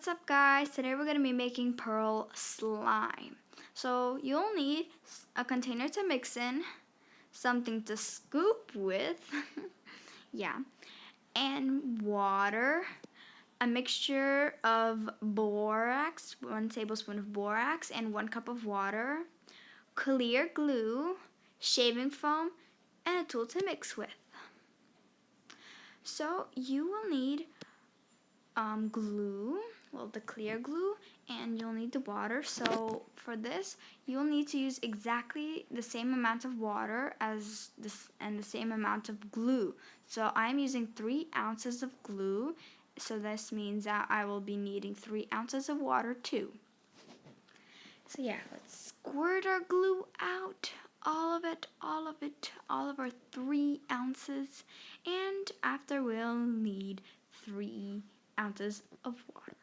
What's up, guys? Today we're going to be making pearl slime. So you'll need a container to mix in, something to scoop with, yeah, and water, a mixture of borax, 1 tablespoon of borax and 1 cup of water, clear glue, shaving foam, and a tool to mix with. So you will need glue, the clear glue, and you'll need the water. So for this, you'll need to use exactly the same amount of water as this and the same amount of glue. So I'm using 3 ounces of glue, so this means that I will be needing 3 ounces of water too. So yeah, let's squirt our glue out, all of it, all of our 3 ounces, and after we'll need 3 ounces of water.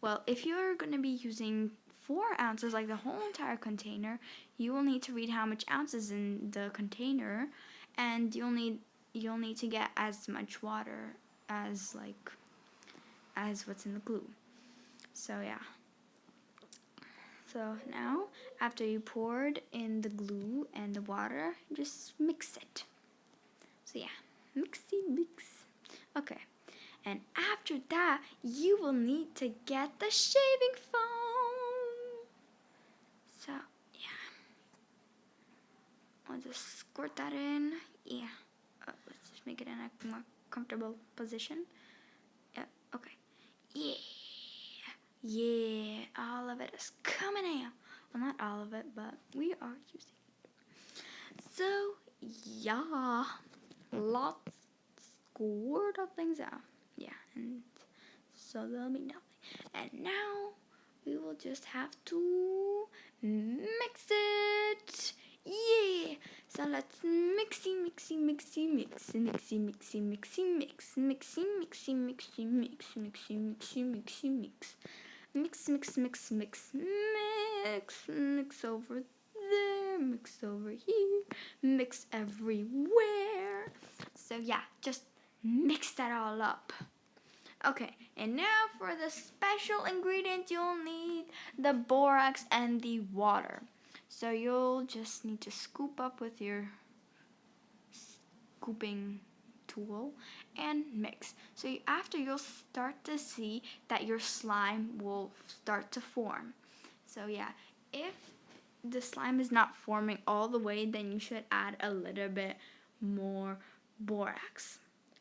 Well, if you're going to be using 4 ounces, like the whole entire container, you will need to read how much ounces in the container, and you'll need to get as much water as what's in the glue. So yeah. So now, after you poured in the glue and the water, just mix it. So yeah, mixy mix. Okay. And after that, you will need to get the shaving foam. So, yeah. I'll just squirt that in. Yeah. Let's just make it in a more comfortable position. Yeah, okay. Yeah. Yeah. All of it is coming out. Well, not all of it, but we are using it. So, yeah. Lots squirt of things out. Yeah, and so there'll be nothing. And now we will just have to mix it. Yeah. So let's mix. Mix. Mix. Mix over there, mix over here, mix everywhere. So yeah, just mix that all up. Okay, and now for the special ingredient, you'll need the borax and the water. So you'll just need to scoop up with your scooping tool and mix. So after, you'll start to see that your slime will start to form. So yeah, if the slime is not forming all the way, then you should add a little bit more borax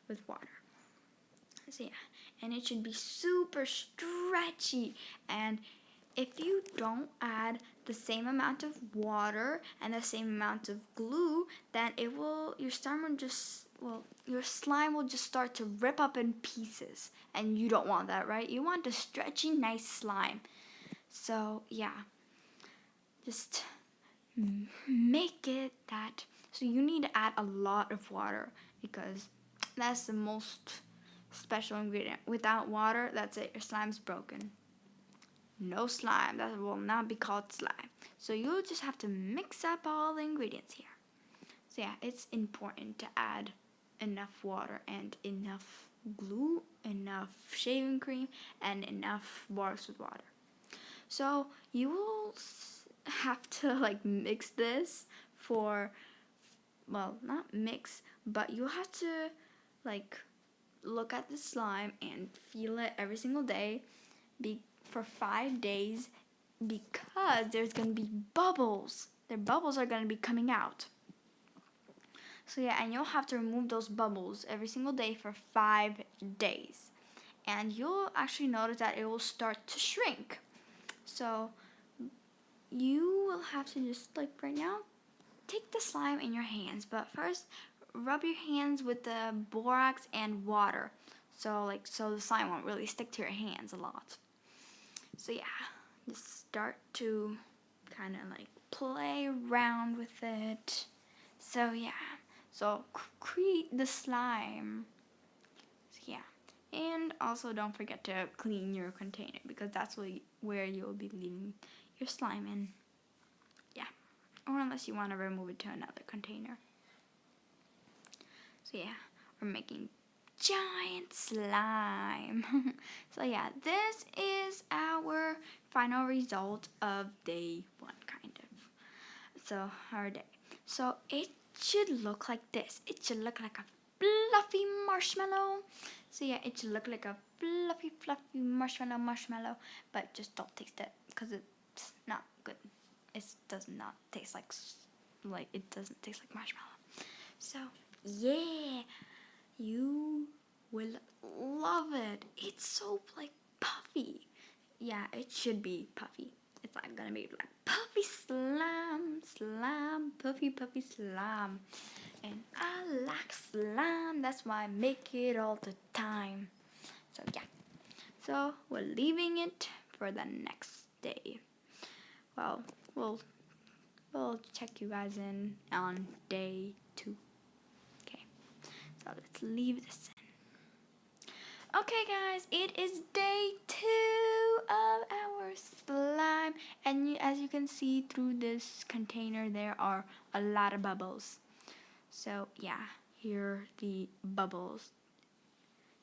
with water. So yeah, and it should be super stretchy. And if you don't add the same amount of water and the same amount of glue, then your slime will just start to rip up in pieces, and you don't want that, right? You want a stretchy, nice slime. So yeah, just make it that. So you need to add a lot of water, because that's the most special ingredient. Without water, that's it, your slime's broken. No slime, that will not be called slime. So you'll just have to mix up all the ingredients here. So yeah, it's important to add enough water and enough glue, enough shaving cream, and enough borax with water. So you will have to mix this for, well, not mix, but you'll have to look at the slime and feel it every single day for 5 days, because there's going to be bubbles. The bubbles are going to be coming out. So yeah, and you'll have to remove those bubbles every single day for 5 days. And you'll actually notice that it will start to shrink. So you will have to just, right now, take the slime in your hands, but first rub your hands with the borax and water, so the slime won't really stick to your hands a lot. So yeah, just start to kind of play around with it. So yeah, so create the slime. So yeah, and also don't forget to clean your container, because that's where you'll be leaving your slime in. Yeah, or unless you want to remove it to another container. So yeah, we're making giant slime. So yeah, this is final result of day 1, kind of. So, our day. So, it should look like this. It should look like a fluffy marshmallow. So, yeah, it should look like a fluffy marshmallow. But just don't taste it because it's not good. It does not taste like it doesn't taste like marshmallow. So, yeah, you will love it. It's so like puffy. Yeah, it should be puffy. It's not gonna be like puffy slime, puffy slime. And I like slime, that's why I make it all the time. So yeah, so we're leaving it for the next day. Well, we'll check you guys in on day 2. Okay, so let's leave this in. Okay guys, it is day 2 of our slime, and as you can see through this container there are a lot of bubbles. So yeah, here are the bubbles.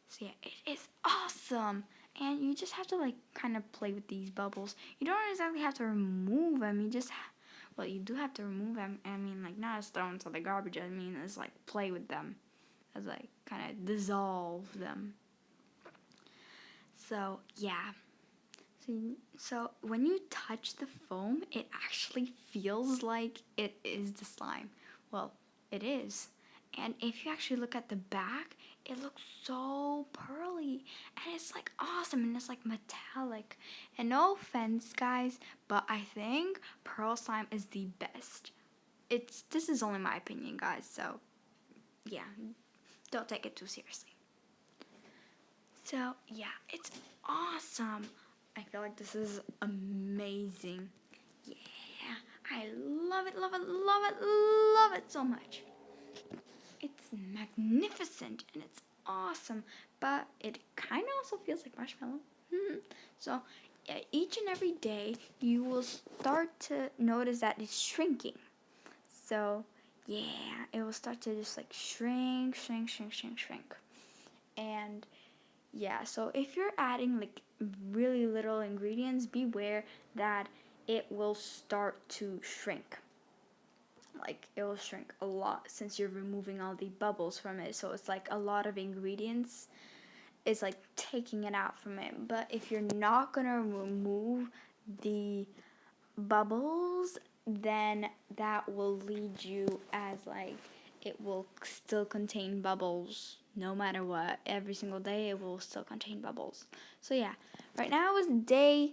So yeah, it is awesome, and you just have to like kind of play with these bubbles. You don't exactly have to remove them, you just well, you do have to remove them. I mean, like, not as throw them to the garbage, I mean as like play with them, as like kind of dissolve them. So yeah, so when you touch the foam, it actually feels like it is the slime. Well, it is. And if you actually look at the back, it looks so pearly, and it's like awesome, and it's like metallic. And no offense guys, but I think pearl slime is the best. This is only my opinion guys, so yeah, don't take it too seriously. So yeah, it's awesome. I feel like this is amazing. Yeah, I love it, love it, love it, love it so much. It's magnificent and it's awesome, but it kind of also feels like marshmallow. So yeah, each and every day you will start to notice that it's shrinking. So yeah, it will start to just like shrink. And yeah, so if you're adding like really little ingredients, beware that it will start to shrink. Like it will shrink a lot since you're removing all the bubbles from it. So it's like a lot of ingredients is like taking it out from it. But if you're not gonna remove the bubbles, then that will lead you as like it will still contain bubbles no matter what. Every single day it will still contain bubbles. So yeah, right now is day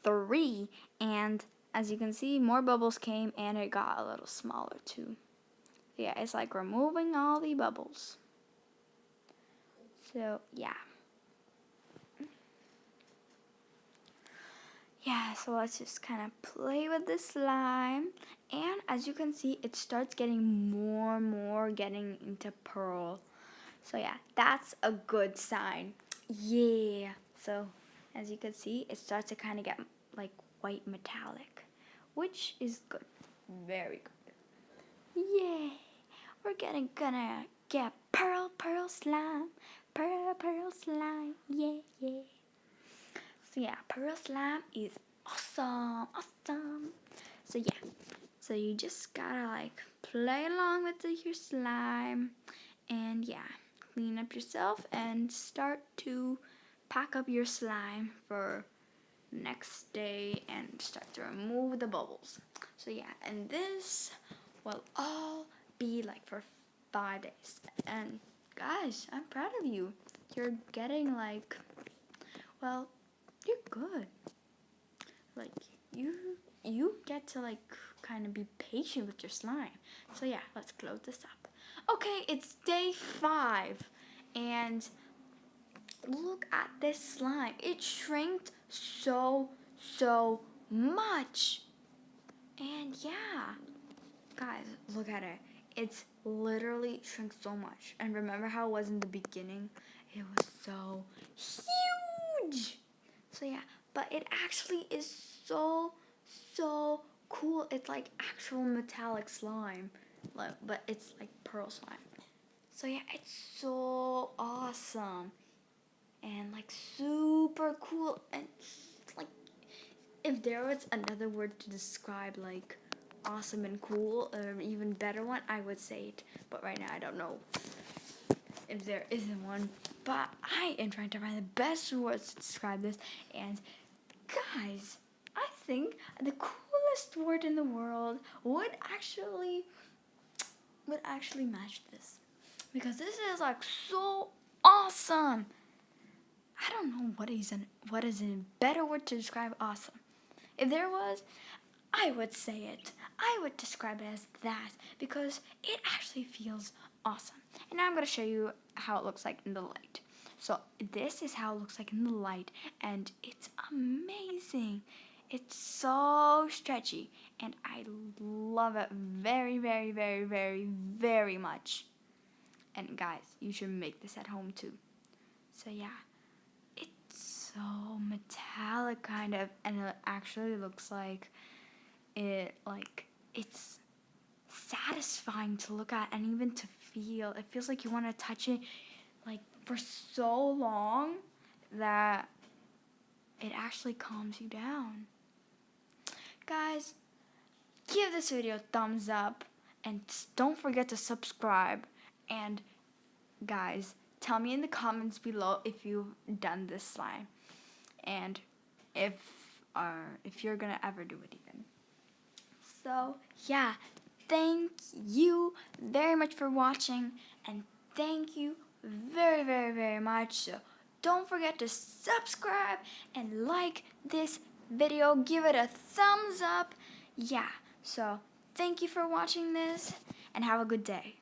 3, and as you can see, more bubbles came and it got a little smaller too. Yeah, it's like removing all the bubbles. So yeah. Yeah, so let's just kind of play with the slime. And as you can see, it starts getting more getting into pearl. So yeah, that's a good sign. Yeah. So as you can see, it starts to kind of get like white metallic, which is good. Very good. Yeah. We're gonna get pearl slime. Pearl slime. Yeah. So yeah, pearl slime is awesome. So yeah, so you just gotta like play along with your slime, and yeah, clean up yourself and start to pack up your slime for next day and start to remove the bubbles. So yeah, and this will all be like for 5 days. And guys, I'm proud of you. You're getting like, well, you're good. Like you get to like kind of be patient with your slime. So yeah, let's close this up. Okay, it's day 5, and look at this slime. It shrinked so much. And yeah, guys, look at it. It's literally shrunk so much. And remember how it was in the beginning? It was so huge. So yeah, but it actually is so cool. It's like actual metallic slime, but it's like pearl slime. So yeah, it's so awesome and like super cool, and like if there was another word to describe like awesome and cool, or even better one, I would say it. But right now I don't know if there isn't one. But I am trying to find the best words to describe this. And guys, I think the coolest word in the world would actually match this, because this is like so awesome. I don't know what is a better word to describe awesome. If there was, I would say it. I would describe it as that, because it actually feels awesome. And now I'm going to show you how it looks like in the light. So this is how it looks like in the light, and it's amazing. It's so stretchy, and I love it very, very, very, very, very much. And guys, you should make this at home too. So yeah, it's so metallic kind of, and it actually looks like it's satisfying to look at and even to feel. It feels like you want to touch it like for so long that it actually calms you down. Guys, give this video a thumbs up, and don't forget to subscribe. And guys, tell me in the comments below if you've done this slime, and if you're gonna ever do it even. So yeah, thank you very much for watching, and thank you very, very, very much. So don't forget to subscribe and like this video. Give it a thumbs up. Yeah, so thank you for watching this, and have a good day.